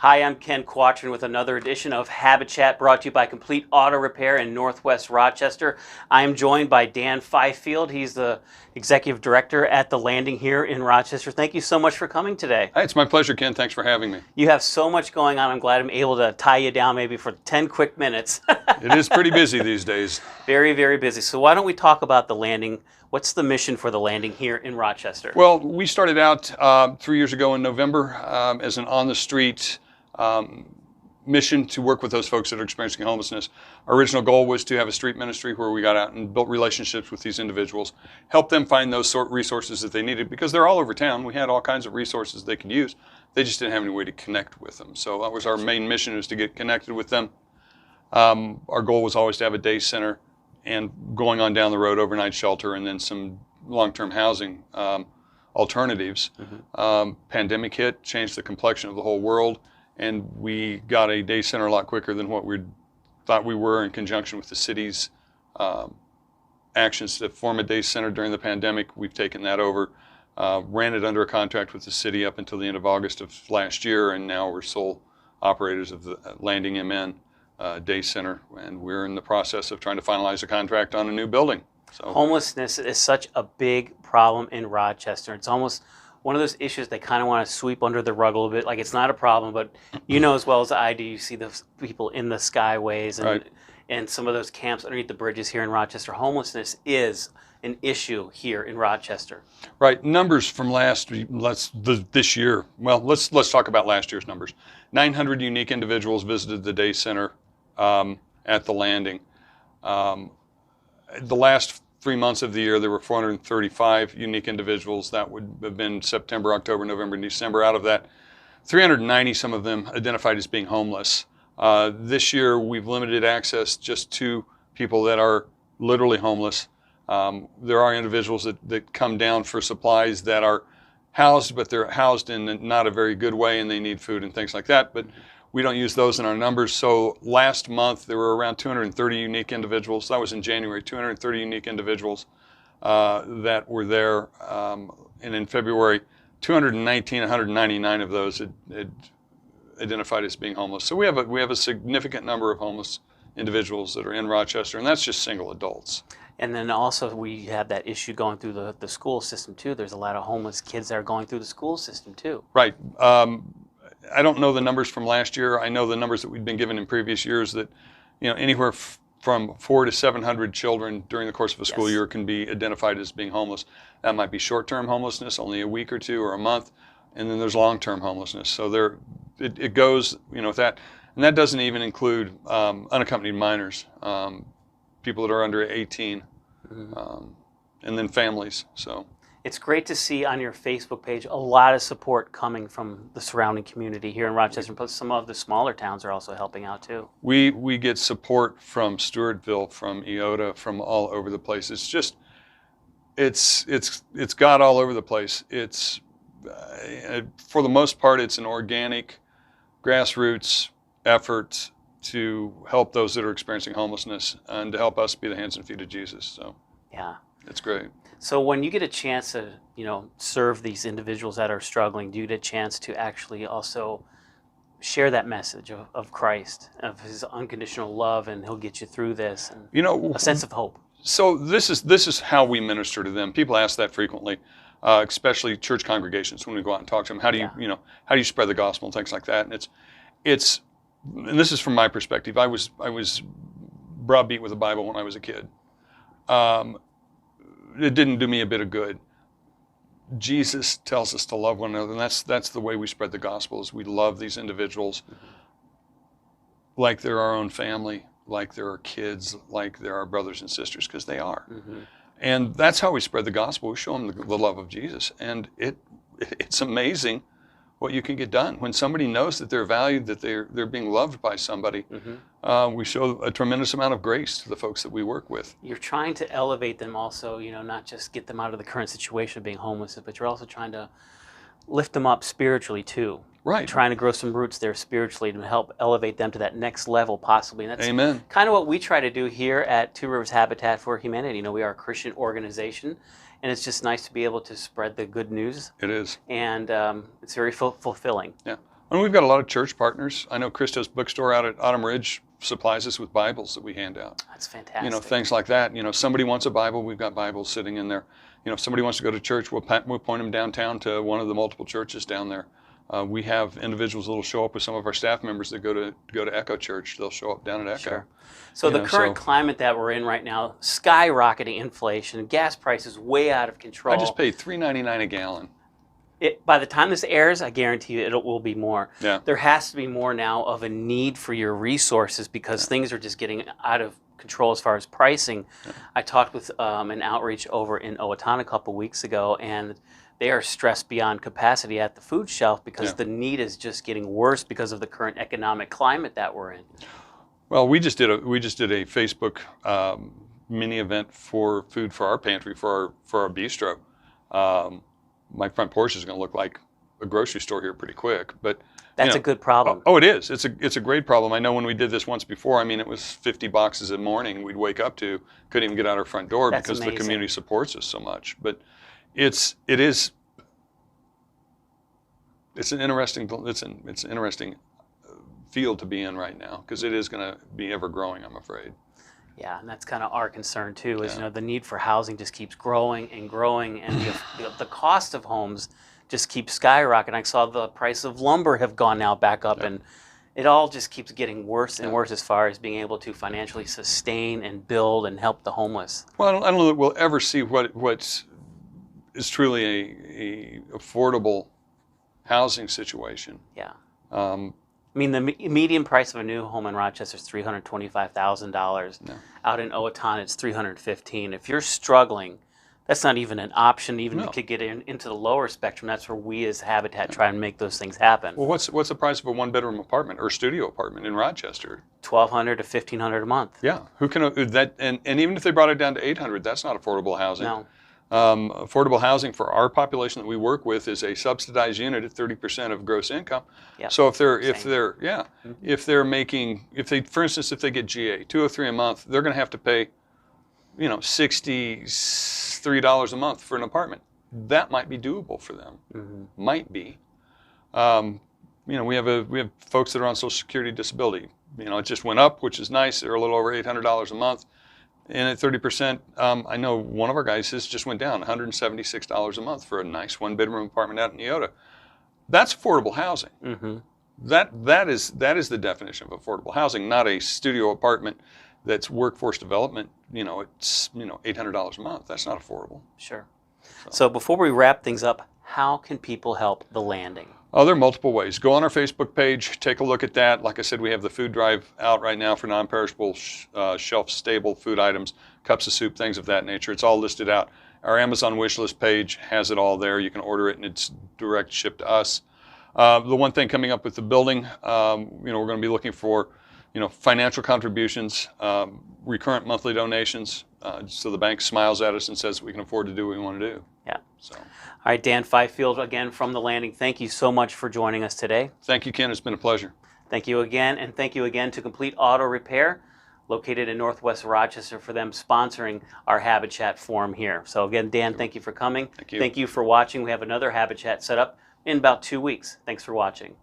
Hi, I'm Ken Quatrin with another edition of HabitChat, brought to you by Complete Auto Repair in Northwest Rochester. I am joined by Dan Fifleld. He's the Executive Director at The Landing here in Rochester. Thank you so much for coming today. Hey, it's my pleasure, Ken. Thanks for having me. You have so much going on. I'm glad I'm able to tie you down maybe for 10 quick minutes. It is pretty busy these days. Very, very busy. So why don't we talk about The Landing? What's the mission for The Landing here in Rochester? Well, we started out 3 years ago in November as an on-the-street mission to work with those folks that are experiencing homelessness. Our original goal was to have a street ministry where we got out and built relationships with these individuals, help them find those sort of resources that they needed, because they're all over town. We had all kinds of resources they could use. They just didn't have any way to connect with them. So that was our main mission, was to get connected with them. Our goal was always to have a day center and going on down the road, overnight shelter, and then some long-term housing alternatives. Pandemic hit, changed the complexion of the whole world, and we got a day center a lot quicker than what we thought we were, in conjunction with the city's actions to form a day center during the pandemic. We've taken that over, ran it under a contract with the city up until the end of August of last year, and now we're sole operators of the Landing MN Day Center, and we're in the process of trying to finalize a contract on a new building. So, homelessness is such a big problem in Rochester. It's almost one of those issues they kind of want to sweep under the rug a little bit, like it's not a problem, but you know as well as I do, you see those people in the skyways and, right. and some of those camps underneath the bridges here in Rochester. Homelessness is an issue here in Rochester. Right. Numbers from this year. Well, let's talk about last year's numbers. 900 unique individuals visited the day center at the Landing. The last 3 months of the year, there were 435 unique individuals. That would have been September, October, November, and December. Out of that, 390, some of them identified as being homeless. This year, we've limited access just to people that are literally homeless. There are individuals that come down for supplies that are housed, but they're housed in not a very good way, and they need food and things like that. But we don't use those in our numbers. So last month, there were around 230 unique individuals. That was in January, 230 unique individuals that were there. And in February, 219, 199 of those had identified as being homeless. So we have a significant number of homeless individuals that are in Rochester, and that's just single adults. And then also we have that issue going through the school system too. There's a lot of homeless kids that are going through the school system too. Right. I don't know the numbers from last year. I know the numbers that we've been given in previous years, that anywhere from 400 to 700 children during the course of a school year can be identified as being homeless. That might be short-term homelessness, only a week or two or a month, and then there's long-term homelessness. So it goes with that, and that doesn't even include unaccompanied minors, people that are under 18, and then families. So it's great to see on your Facebook page a lot of support coming from the surrounding community here in Rochester, but some of the smaller towns are also helping out too. We get support from Stewartville, from Iota, from all over the place. It's just it's God all over the place. It's for the most part, it's an organic, grassroots effort to help those that are experiencing homelessness and to help us be the hands and feet of Jesus. So yeah, it's great. So when you get a chance to, serve these individuals that are struggling, do you get a chance to actually also share that message of Christ, of His unconditional love, and He'll get you through this, and a sense of hope? So this is how we minister to them. People ask that frequently, especially church congregations, when we go out and talk to them. How do you, how do you spread the gospel and things like that? And and this is from my perspective. I was browbeat with the Bible when I was a kid. It didn't do me a bit of good. Jesus tells us to love one another, and that's the way we spread the gospel, is we love these individuals like they're our own family, like they're our kids, like they're our brothers and sisters, because they are. And that's how we spread the gospel. We show them the love of Jesus, and it's amazing what you can get done when somebody knows that they're valued, that they're being loved by somebody. We show a tremendous amount of grace to the folks that we work with. You're trying to elevate them also, not just get them out of the current situation of being homeless, but you're also trying to lift them up spiritually too. Right. Trying to grow some roots there spiritually to help elevate them to that next level possibly. And that's Amen. Kind of what we try to do here at Two Rivers Habitat for Humanity. We are a Christian organization, and it's just nice to be able to spread the good news. It is. And it's very fulfilling. Yeah. And we've got a lot of church partners. I know Christo's bookstore out at Autumn Ridge supplies us with Bibles that we hand out. That's fantastic. You know, things like that. You know, somebody wants a Bible, we've got Bibles sitting in there. You know, if somebody wants to go to church, we'll point them downtown to one of the multiple churches down there. We have individuals that will show up with some of our staff members that go to Echo Church. They'll show up down at Echo. Sure. So the current climate that we're in right now, skyrocketing inflation, gas prices way out of control. I just paid $3.99 a gallon. By the time this airs, I guarantee you it will be more. Yeah. There has to be more now of a need for your resources because things are just getting out of control as far as pricing. Yeah. I talked with an outreach over in Owatonna a couple weeks ago, and they are stressed beyond capacity at the food shelf because the need is just getting worse because of the current economic climate that we're in. Well, we just did a Facebook mini event for food for our pantry for our bistro. My front porch is going to look like a grocery store here pretty quick, but that's a good problem. Oh, it is. It's a great problem. I know when we did this once before, I mean, it was 50 boxes a morning we'd wake up to, couldn't even get out our front door because the community supports us so much. But it's an interesting field to be in right now because it is going to be ever growing, I'm afraid. Yeah, and that's kind of our concern too. Is the need for housing just keeps growing and growing, and the cost of homes just keeps skyrocketing. I saw the price of lumber have gone now back up, and it all just keeps getting worse and worse as far as being able to financially sustain and build and help the homeless. Well, I don't know that we'll ever see what is truly a affordable housing situation. Yeah. I mean, the median price of a new home in Rochester is $325,000. No. Out in Owatonna, it's $315,000. If you're struggling, that's not even an option. Even if you could get into the lower spectrum, that's where we as Habitat try and make those things happen. Well, what's the price of a one-bedroom apartment or studio apartment in Rochester? $1,200 to $1,500 a month. Yeah, who can that? And even if they brought it down to $800, that's not affordable housing. No. Affordable housing for our population that we work with is a subsidized unit at 30% of gross income. Yep. So if for instance, if they get GA $203 a month, they're going to have to pay, $63 a month for an apartment. That might be doable for them. Mm-hmm. Might be. We have folks that are on Social Security disability. It just went up, which is nice. They're a little over $800 a month. And at 30%, I know one of our guys just went down $176 a month for a nice one-bedroom apartment out in Neota. That's affordable housing. Mm-hmm. That is the definition of affordable housing, not a studio apartment that's workforce development. It's $800 a month. That's not affordable. Sure. So before we wrap things up, how can people help the Landing? Oh, there are multiple ways. Go on our Facebook page, take a look at that. Like I said, we have the food drive out right now for non-perishable, shelf-stable food items, cups of soup, things of that nature. It's all listed out. Our Amazon wish list page has it all there. You can order it, and it's direct shipped to us. The one thing coming up with the building, we're going to be looking for, financial contributions, recurrent monthly donations, so the bank smiles at us and says we can afford to do what we want to do. Yeah. So. All right, Dan Fifleld, again from the Landing, thank you so much for joining us today. Thank you, Ken. It's been a pleasure. Thank you again, and thank you again to Complete Auto Repair, located in Northwest Rochester, for them sponsoring our HabitChat forum here. So again, Dan, thank you for coming. Thank you. Thank you for watching. We have another HabitChat set up in about 2 weeks. Thanks for watching.